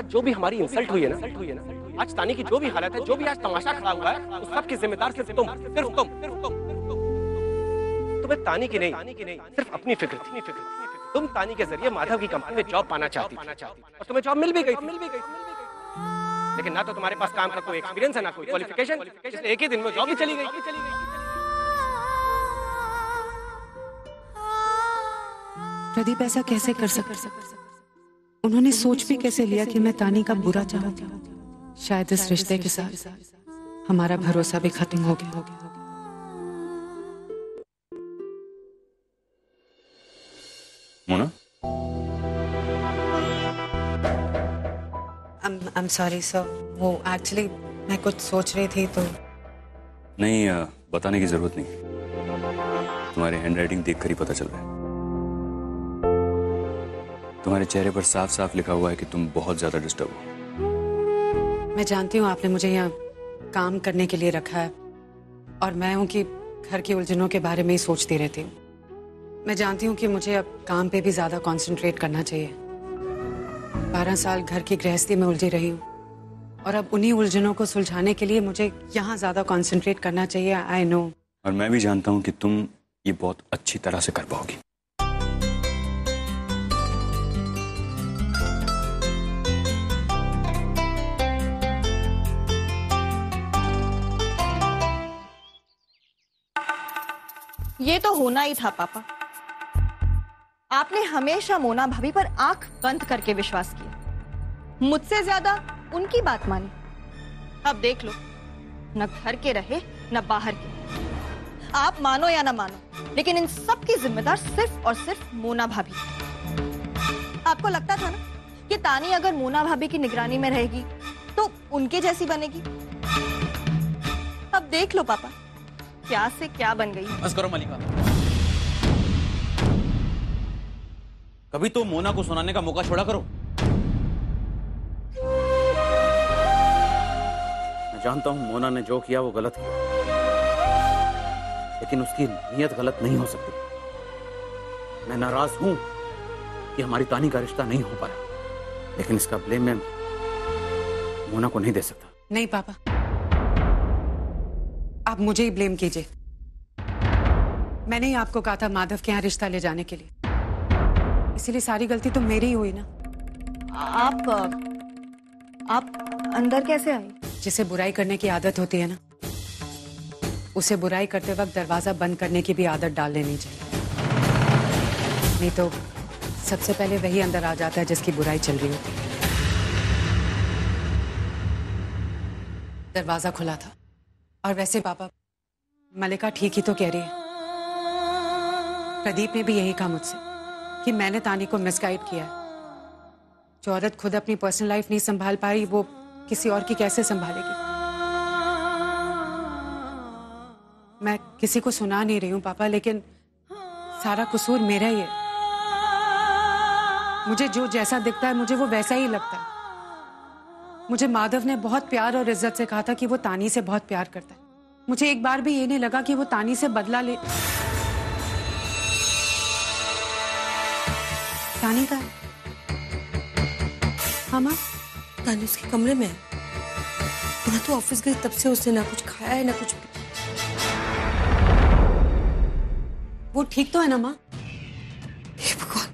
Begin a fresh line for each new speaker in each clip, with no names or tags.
साथ जो भी हमारी इंसल्ट हुई है ना, आज तानी की जो भी हालत है, जो भी आज तमाशा खड़ा हुआ है, उस सब की जिम्मेदार सिर्फ तुम। तुम्हें तानी की नहीं, सिर्फ अपनी फिक्र थी। तुम तानी के जरिए माधव की कंपनी में जॉब पाना चाहती और तुम्हें जॉब मिल भी गई। लेकिन ना तो तुम्हारे पास काम का कोई एक्सपीरियंस है, ना कोई क्वालिफिकेशन, इसलिए एक ही दिन में जॉब ही चली गई।
प्रदीप ऐसा कैसे कर सकते? उन्होंने सोच भी कैसे लिया कि मैं तानी का बुरा चाहती हूँ? शायद इस रिश्ते के साथ हमारा भरोसा भी खत्म हो गया।
मोना,
I'm sorry sir, वो एक्चुअली मैं कुछ सोच रही थी तो।
नहीं, बताने की जरूरत नहीं। तुम्हारी हैंडराइटिंग देखकर ही पता चल रहा है। तुम्हारे चेहरे पर साफ साफ लिखा हुआ है कि तुम बहुत ज्यादा डिस्टर्ब हो।
मैं जानती हूँ आपने मुझे यहाँ काम करने के लिए रखा है और मैं हूँ कि घर की उलझनों के बारे में ही सोचती रहती हूँ। मैं जानती हूँ कि मुझे अब काम पे भी ज्यादा कंसंट्रेट करना चाहिए। 12 साल घर की गृहस्थी में उलझी रही हूँ और अब उन्हीं उलझनों को सुलझाने के लिए मुझे यहाँ ज्यादा कंसंट्रेट करना चाहिए। I know.
और मैं भी जानता हूँ कि तुम ये बहुत अच्छी तरह से कर पाओगी।
ये तो होना ही था पापा। आपने हमेशा मोना भाभी पर आंख बंद करके विश्वास किया, मुझसे ज्यादा उनकी बात मानी। अब देख लो, न घर के रहे न बाहर के। आप मानो या ना मानो, लेकिन इन सब की जिम्मेदार सिर्फ और सिर्फ मोना भाभी। आपको लगता था ना कि तानी अगर मोना भाभी की निगरानी में रहेगी तो उनके जैसी बनेगी। अब देख लो पापा, क्या से क्या बन गई।
बस करो मलिका, कभी तो मोना को सुनाने का मौका छोड़ा करो। मैं जानता हूं मोना ने जो किया वो गलत किया, लेकिन उसकी नीयत गलत नहीं हो सकती। मैं नाराज हूं कि हमारी तानी का रिश्ता नहीं हो पाया, लेकिन इसका ब्लेम मैं मोना को नहीं दे सकता।
नहीं पापा, आप मुझे ही ब्लेम कीजिए। मैंने ही आपको कहा था माधव के यहाँ रिश्ता ले जाने के लिए, इसीलिए सारी गलती तो मेरी ही हुई ना।
आप अंदर कैसे आए?
जिसे बुराई करने की आदत होती है ना, उसे बुराई करते वक्त दरवाजा बंद करने की भी आदत डाल लेनी चाहिए। नहीं तो सबसे पहले वही अंदर आ जाता है जिसकी बुराई चल रही होती है। दरवाजा खुला था। और वैसे पापा, मलिका ठीक ही तो कह रही है। प्रदीप ने भी यही कहा मुझसे कि मैंने तानी को मिसगाइड किया है। जो औरत खुद अपनी पर्सनल लाइफ नहीं संभाल पाई, वो किसी और की कैसे संभालेगी? मैं किसी को सुना नहीं रही हूं पापा, लेकिन सारा कसूर मेरा ही है। मुझे जो जैसा दिखता है मुझे वो वैसा ही लगता है। मुझे माधव ने बहुत प्यार और इज्जत से कहा था कि वो तानी से बहुत प्यार करता है। मुझे एक बार भी ये नहीं लगा कि वो तानी से बदला ले। तानी का है? हाँ माँ,
तानी उसके कमरे में है। मैं तो ऑफिस गई तब से उसने ना कुछ खाया है ना कुछ।
वो ठीक तो है ना माँ?
हे भगवान।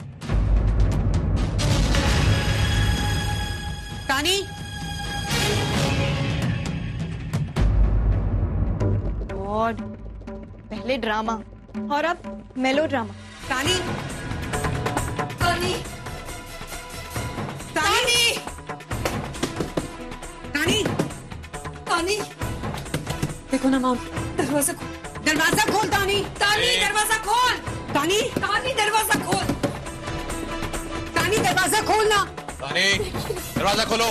तानी,
गॉड, पहले ड्रामा और अब मेलो ड्रामा।
तानी,
तानी,
तानी, तानी,
तानी,
देखो ना माँ,
दरवाजा खोल।
दरवाजा खोल तानी।
तानी दरवाजा खोल।
तानी,
तानी दरवाजा खोल।
तानी दरवाजा खोलना।
तानी, दरवाजा खोलो।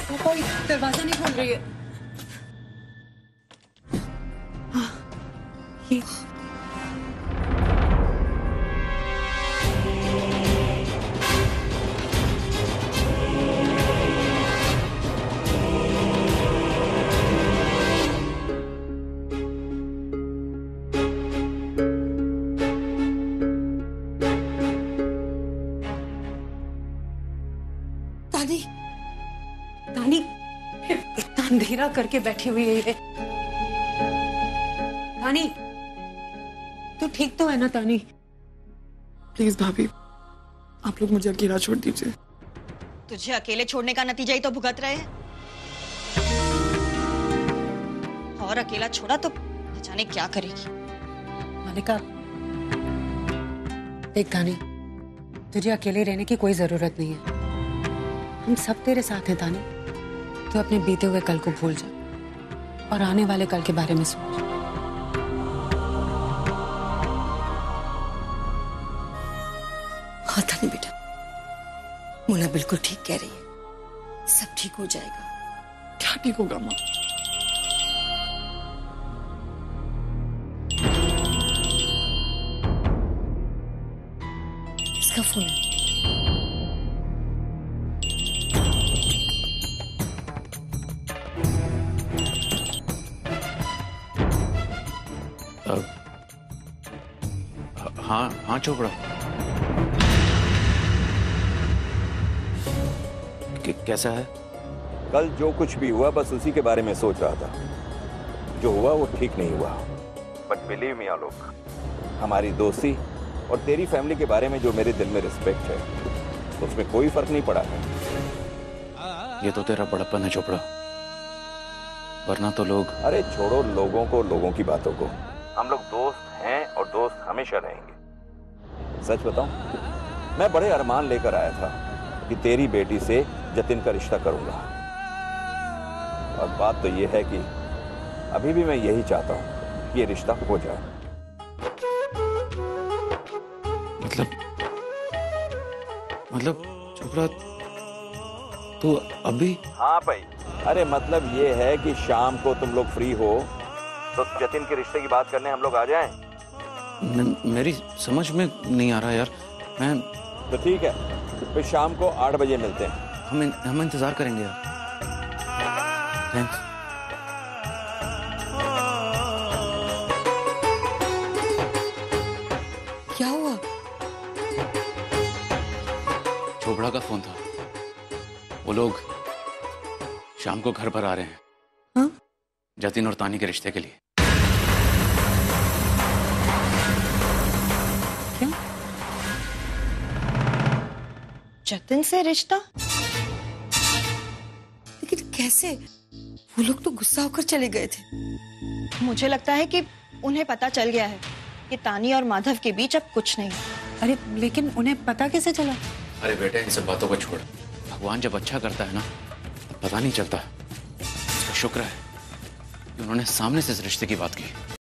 वो कोई दरवाजा नहीं खोल रही है। हाँ, ये
तानी,
तानी इतना अंधेरा करके बैठी हुई है ये। तानी तू ठीक तो है ना तानी?
प्लीज भाभी, आप लोग मुझे अकेला छोड़ दीजिए।
तुझे अकेले छोड़ने का नतीजा ही तो भुगत रहे हैं। और अकेला छोड़ा तो न जाने क्या करेगी।
मालिका देख तानी, तुझे अकेले रहने की कोई जरूरत नहीं है। हम सब तेरे साथ हैं तानी। तू अपने बीते हुए कल को भूल जा और आने वाले कल के बारे में सोच।
हाँ तानी बेटा, मोना बिल्कुल ठीक कह रही है, सब ठीक हो जाएगा।
क्या ठीक होगा माँ?
इसका फोन है।
हाँ हाँ चोपड़ा, कैसा है?
कल जो कुछ भी हुआ बस उसी के बारे में सोच रहा था। जो हुआ वो ठीक नहीं हुआ, बट बिलीव मी आलोक, हमारी दोस्ती और तेरी फैमिली के बारे में जो मेरे दिल में रिस्पेक्ट है उसमें कोई फर्क नहीं पड़ा है।
ये तो तेरा बड़प्पन है चोपड़ा, वरना तो लोग।
अरे छोड़ो लोगों को, लोगों की बातों को। हम लोग दोस्त हैं और दोस्त हमेशा रहेंगे। सच बताऊं, मैं बड़े अरमान लेकर आया था कि तेरी बेटी से जतिन का रिश्ता करूंगा, और बात तो ये है कि अभी भी मैं यही चाहता हूं कि ये रिश्ता हो जाए।
मतलब चोपड़ा तू अभी?
हाँ भाई, अरे मतलब ये है कि शाम को तुम लोग फ्री हो तो जतिन के रिश्ते की बात करने हम लोग आ जाएं।
मेरी समझ में नहीं आ रहा यार। मैं
तो ठीक है, फिर शाम को 8 बजे मिलते हैं।
हम इंतजार करेंगे यार। थैंक्स।
क्या हुआ?
चोपड़ा का फोन था। वो लोग शाम को घर पर आ रहे हैं।
हाँ?
जतिन और तानी के रिश्ते के लिए।
क्या?
जतिन से रिश्ता?
लेकिन कैसे? वो लोग तो गुस्सा होकर चले गए थे।
मुझे लगता है कि उन्हें पता चल गया है कि तानी और माधव के बीच अब कुछ नहीं है।
अरे लेकिन उन्हें पता कैसे चला?
अरे बेटा इन सब बातों को छोड़, भगवान जब अच्छा करता है ना तब पता नहीं चलता। उसका शुक्र है कि उन्होंने सामने से इस रिश्ते की बात की।